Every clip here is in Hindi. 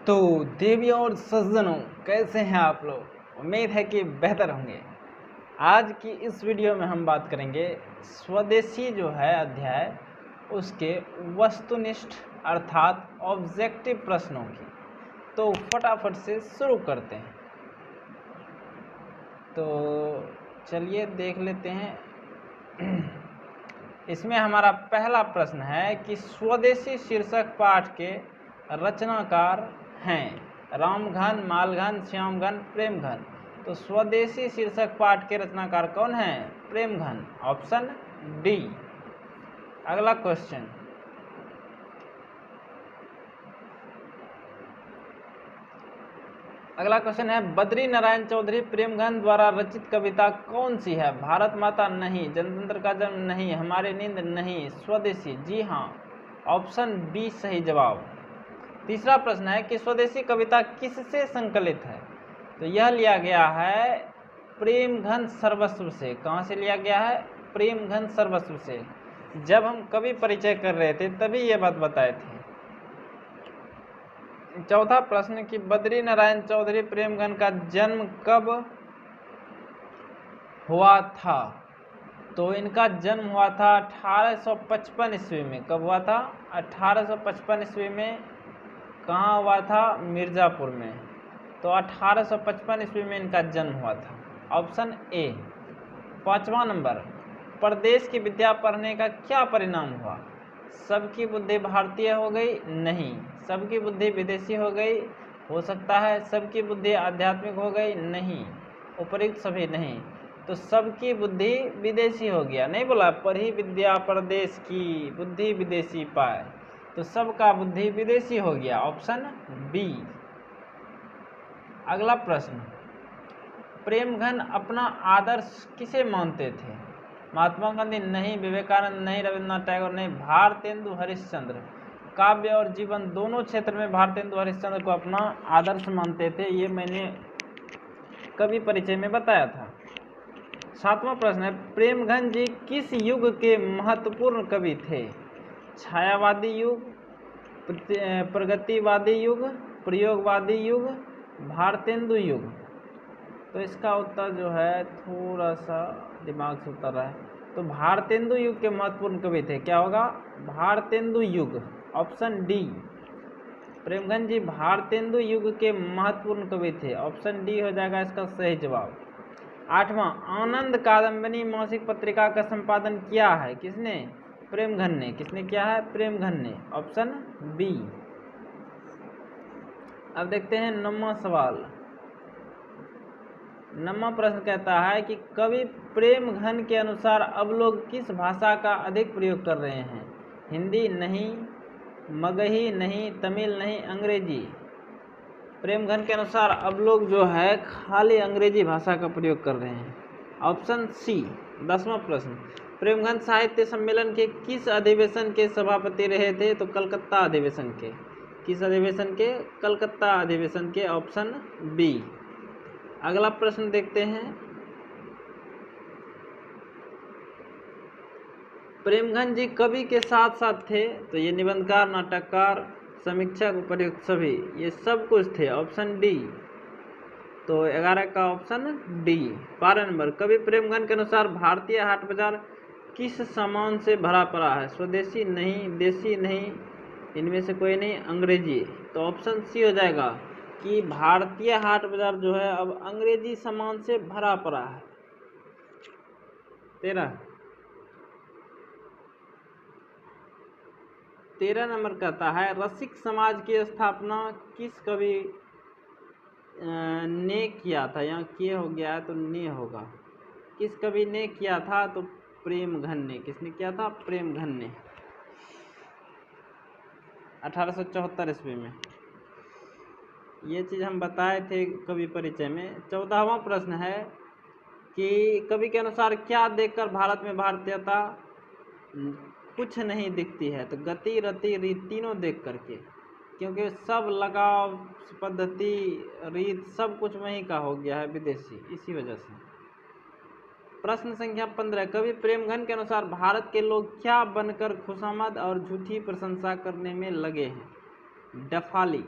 तो देवियों और सज्जनों, कैसे हैं आप लोग। उम्मीद है कि बेहतर होंगे। आज की इस वीडियो में हम बात करेंगे स्वदेशी जो है अध्याय उसके वस्तुनिष्ठ अर्थात ऑब्जेक्टिव प्रश्नों की। तो फटाफट से शुरू करते हैं। तो चलिए देख लेते हैं। इसमें हमारा पहला प्रश्न है कि स्वदेशी शीर्षक पाठ के रचनाकार हैं रामघन, मालघन, श्यामघन, प्रेमघन। तो स्वदेशी शीर्षक पाठ के रचनाकार कौन है? Premghan, option D. अगला क्वेश्चन, है बद्री नारायण चौधरी प्रेमघन द्वारा रचित कविता कौन सी है? भारत माता नहीं, जनतंत्र का जन्म नहीं, हमारी नींद नहीं, स्वदेशी। जी हाँ, ऑप्शन बी सही जवाब। तीसरा प्रश्न है कि स्वदेशी कविता किससे संकलित है? तो यह लिया गया है प्रेमघन सर्वस्व से। कहाँ से लिया गया है? प्रेमघन सर्वस्व से। जब हम कवि परिचय कर रहे थे तभी ये बात बताए थे। चौथा प्रश्न कि बद्री नारायण चौधरी प्रेमघन का जन्म कब हुआ था? तो इनका जन्म हुआ था 1855 ईस्वी में। कब हुआ था? 1855 ईस्वी में। कहाँ हुआ था? मिर्ज़ापुर में। तो 1855 ईस्वी में इनका जन्म हुआ था, ऑप्शन ए। पांचवा नंबर, प्रदेश की विद्या पढ़ने का क्या परिणाम हुआ? सबकी बुद्धि भारतीय हो गई? नहीं। सबकी बुद्धि विदेशी हो गई? हो सकता है। सबकी बुद्धि आध्यात्मिक हो गई? नहीं। उपयुक्त सभी नहीं। तो सबकी बुद्धि विदेशी हो गया। नहीं बोला पढ़ी विद्या प्रदेश की, बुद्धि विदेशी पाए। तो सबका बुद्धि विदेशी हो गया, ऑप्शन बी। अगला प्रश्न, प्रेमघन अपना आदर्श किसे मानते थे? महात्मा गांधी नहीं, विवेकानंद नहीं, रविन्द्रनाथ टैगोर नहीं, भारतेंदु हरिश्चंद्र। काव्य और जीवन दोनों क्षेत्र में भारतेंदु हरिश्चंद्र को अपना आदर्श मानते थे। ये मैंने कवि परिचय में बताया था। सातवां प्रश्न है, प्रेमघन जी किस युग के महत्वपूर्ण कवि थे? छायावादी युग, प्रगतिवादी युग, प्रयोगवादी युग, भारतेंदु युग। तो इसका उत्तर जो है थोड़ा सा दिमाग से उतर रहा है। तो भारतेंदु युग के महत्वपूर्ण कवि थे। क्या होगा? भारतेंदु युग, ऑप्शन डी। प्रेमघन जी भारतेंदु युग के महत्वपूर्ण कवि थे, ऑप्शन डी हो जाएगा इसका सही जवाब। आठवां, आनंद कादम्बिनी मासिक पत्रिका का संपादन किया है किसने? प्रेमघन ने। किसने किया है? प्रेमघन ने, ऑप्शन बी। अब देखते हैं नौवां सवाल। नौवां प्रश्न कहता है कि कवि प्रेमघन के अनुसार अब लोग किस भाषा का अधिक प्रयोग कर रहे हैं? हिंदी नहीं, मगही नहीं, तमिल नहीं, अंग्रेजी। प्रेमघन के अनुसार अब लोग जो है खाली अंग्रेजी भाषा का प्रयोग कर रहे हैं, ऑप्शन सी। 10वां प्रश्न, प्रेमघन साहित्य सम्मेलन के किस अधिवेशन के सभापति रहे थे? तो कलकत्ता अधिवेशन के। किस अधिवेशन के? कलकत्ता अधिवेशन के, ऑप्शन बी। अगला प्रश्न देखते हैं, प्रेमघन जी कवि के साथ साथ थे? तो ये निबंधकार, नाटककार, समीक्षक, उपयुक्त सभी, ये सब कुछ थे, ऑप्शन डी। तो 11 का ऑप्शन डी। 12 नंबर, कवि प्रेमघन के अनुसार भारतीय हाट बाजार किस सामान से भरा पड़ा है? स्वदेशी नहीं, देशी नहीं, इनमें से कोई नहीं, अंग्रेजी। तो ऑप्शन सी हो जाएगा कि भारतीय हाट बाजार जो है अब अंग्रेजी सामान से भरा पड़ा है। 13 नंबर कहता है, रसिक समाज की स्थापना किस कवि ने किया था? यहाँ किए हो गया है तो ने होगा। किस कवि ने किया था? तो प्रेमघन ने। किसने किया था? प्रेमघन ने, 1874 ईस्वी में। ये चीज़ हम बताए थे कवि परिचय में। 14वां प्रश्न है कि कवि के अनुसार क्या देखकर भारत में भारतीयता कुछ नहीं दिखती है? तो गति, रति, रीत तीनों देख करके, क्योंकि सब लगाव, पद्धति, रीत सब कुछ वहीं का हो गया है विदेशी, इसी वजह से। प्रश्न संख्या 15, कवि प्रेमघन के अनुसार भारत के लोग क्या बनकर खुशामद और झूठी प्रशंसा करने में लगे हैं? डफाली,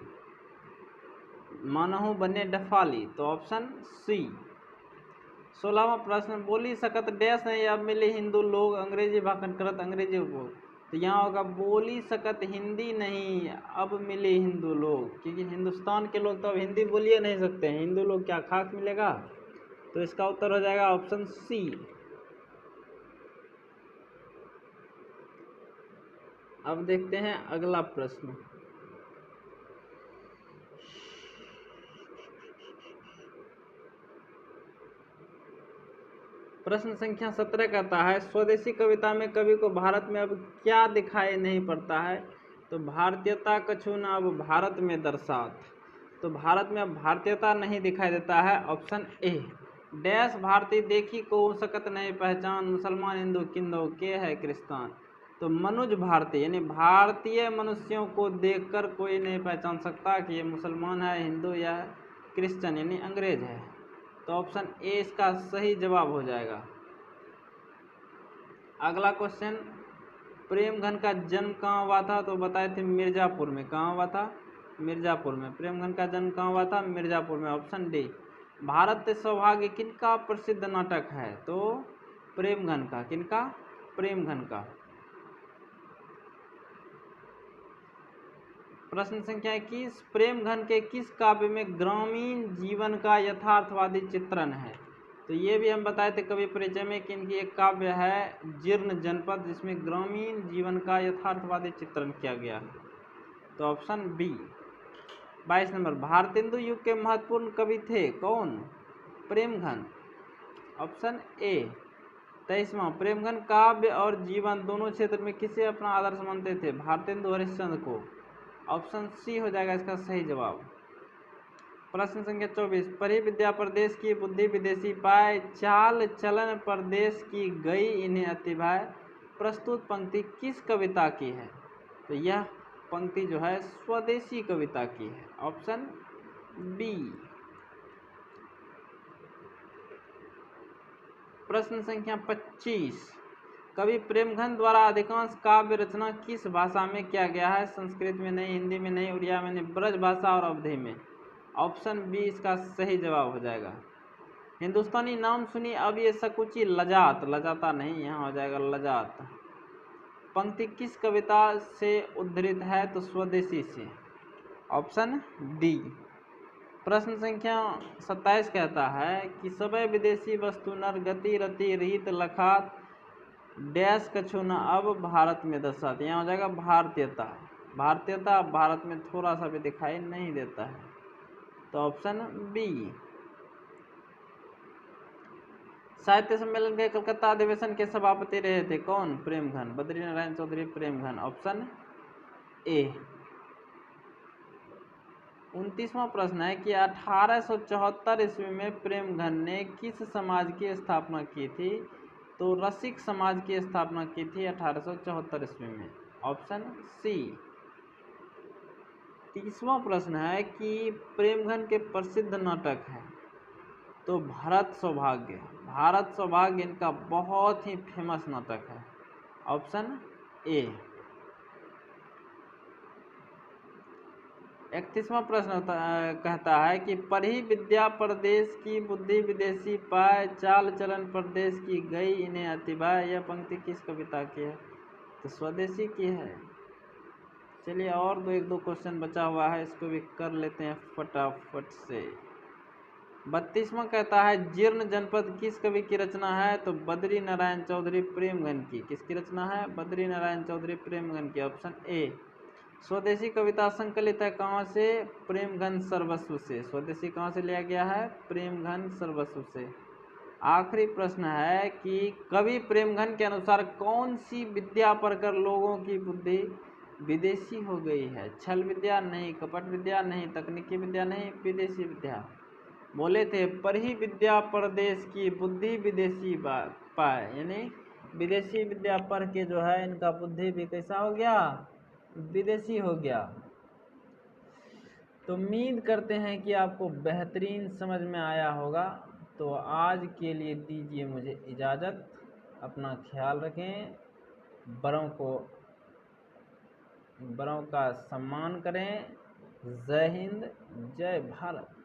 मानहु बने डफाली, तो ऑप्शन सी। 16वां प्रश्न, बोली सकत डैश नहीं अब मिले हिंदू लोग अंग्रेजी भाषण करत अंग्रेजी उपभोग। तो यहाँ होगा बोली सकत हिंदी नहीं अब मिले हिंदू लोग, क्योंकि हिंदुस्तान के लोग तो अब हिंदी बोलिए नहीं सकते हैं, हिंदू लोग क्या खास मिलेगा। तो इसका उत्तर हो जाएगा ऑप्शन सी। अब देखते हैं अगला प्रश्न। प्रश्न संख्या 17 कहता है, स्वदेशी कविता में कवि को भारत में अब क्या दिखाई नहीं पड़ता है। तो भारतीयता कछु न अब भारत में दर्शात। तो भारत में अब भारतीयता नहीं दिखाई देता है, ऑप्शन ए। डैश भारतीय देखी को सकत नहीं पहचान, मुसलमान हिंदू किंदो के है क्रिस्तान। तो मनुज भारतीय यानी भारतीय मनुष्यों को देखकर कोई नहीं पहचान सकता कि ये मुसलमान है, हिंदू या क्रिश्चियन यानी अंग्रेज है। तो ऑप्शन ए इसका सही जवाब हो जाएगा। अगला क्वेश्चन, प्रेमघन का जन्म कहाँ हुआ था। तो बताए थे मिर्जापुर में। कहाँ हुआ था? मिर्जापुर में। प्रेमघन का जन्म कहाँ हुआ था? मिर्जापुर में, ऑप्शन डी। भारत सौभाग्य किनका प्रसिद्ध नाटक है। तो प्रेमघन का। किनका? प्रेमघन का। प्रश्न संख्या 21, प्रेमघन के किस काव्य में ग्रामीण जीवन का यथार्थवादी चित्रण है। तो ये भी हम बताए थे कवि परिचय में कि इनकी एक काव्य है जीर्ण जनपद, जिसमें ग्रामीण जीवन का यथार्थवादी चित्रण किया गया है। तो ऑप्शन बी। 22 नंबर, भारतेंदु युग के महत्वपूर्ण कवि थे कौन। Premghan, option A. 23वां, प्रेमघन काव्य और जीवन दोनों क्षेत्र में किसे अपना आदर्श मानते थे। भारतेंदु हरिश्चंद्र को, ऑप्शन सी हो जाएगा इसका सही जवाब। प्रश्न संख्या 24, पढ़ी विद्या परदेश की बुद्धि विदेशी पाए, चाल चलन परदेश की गई इन्हें अति भाए। प्रस्तुत पंक्ति किस कविता की है। तो यह पंक्ति जो है स्वदेशी कविता की है, ऑप्शन बी। प्रश्न संख्या 25, कवि प्रेमघन द्वारा अधिकांश काव्य रचना किस भाषा में किया गया है। संस्कृत में नहीं, हिंदी में नहीं, उड़िया में नहीं, ब्रज भाषा और अवधी में। ऑप्शन बी इसका सही जवाब हो जाएगा। हिंदुस्तानी नाम सुनी अब ये सकुची लजात, लजाता नहीं, यहाँ हो जाएगा लजात। पंक्ति किस कविता से उद्धृत है। तो स्वदेशी से, ऑप्शन डी। प्रश्न संख्या 27 कहता है कि सबे विदेशी वस्तु नर गति रति रीत लखात डैश कछु न अब भारत में दर्शाते। यहाँ हो जाएगा भारतीयता। भारतीयता भारत में थोड़ा सा भी दिखाई नहीं देता है, तो ऑप्शन बी। साहित्य सम्मेलन के कलकत्ता अधिवेशन के सभापति रहे थे कौन। Premghan, Badri Narayan Chaudhary Premghan, option A. 29वां प्रश्न है कि 1874 ईस्वी में प्रेमघन ने किस समाज की स्थापना की थी। तो रसिक समाज की स्थापना की थी 1874 ईस्वी में, ऑप्शन सी। 30वां प्रश्न है कि प्रेमघन के प्रसिद्ध नाटक है। तो भारत सौभाग्य। भारत सौभाग्य इनका बहुत ही फेमस नाटक है, ऑप्शन ए। 31वां प्रश्न कहता है कि पढ़ी विद्या परदेश की बुद्धि विदेशी पाए, चाल चलन परदेश की गई इन्हें अति भाए। यह पंक्ति किस कविता की है। तो स्वदेशी की है। चलिए और एक दो क्वेश्चन बचा हुआ है, इसको भी कर लेते हैं फटाफट से। 32वां कहता है जीर्ण जनपद किस कवि की रचना है। तो बद्री नारायण चौधरी प्रेमघन की। किसकी रचना है। बद्री नारायण चौधरी प्रेमघन की, ऑप्शन ए। स्वदेशी कविता संकलित है कहाँ से। प्रेमघन सर्वस्व से। स्वदेशी कहाँ से लिया गया है। प्रेमघन सर्वस्व से। आखिरी प्रश्न है कि कवि प्रेमघन के अनुसार कौन सी विद्या पढ़कर लोगों की बुद्धि विदेशी हो गई है। छल विद्या नहीं, कपट विद्या नहीं, तकनीकी विद्या नहीं, विदेशी विद्या। बोले थे पढ़ी विद्या परदेश की बुद्धि विदेशी पाए, यानी विदेशी विद्या पढ़ के जो है इनका बुद्धि भी कैसा हो गया, विदेशी हो गया। तो उम्मीद करते हैं कि आपको बेहतरीन समझ में आया होगा। तो आज के लिए दीजिए मुझे इजाज़त। अपना ख्याल रखें, बड़ों का सम्मान करें जय हिंद, जय भारत।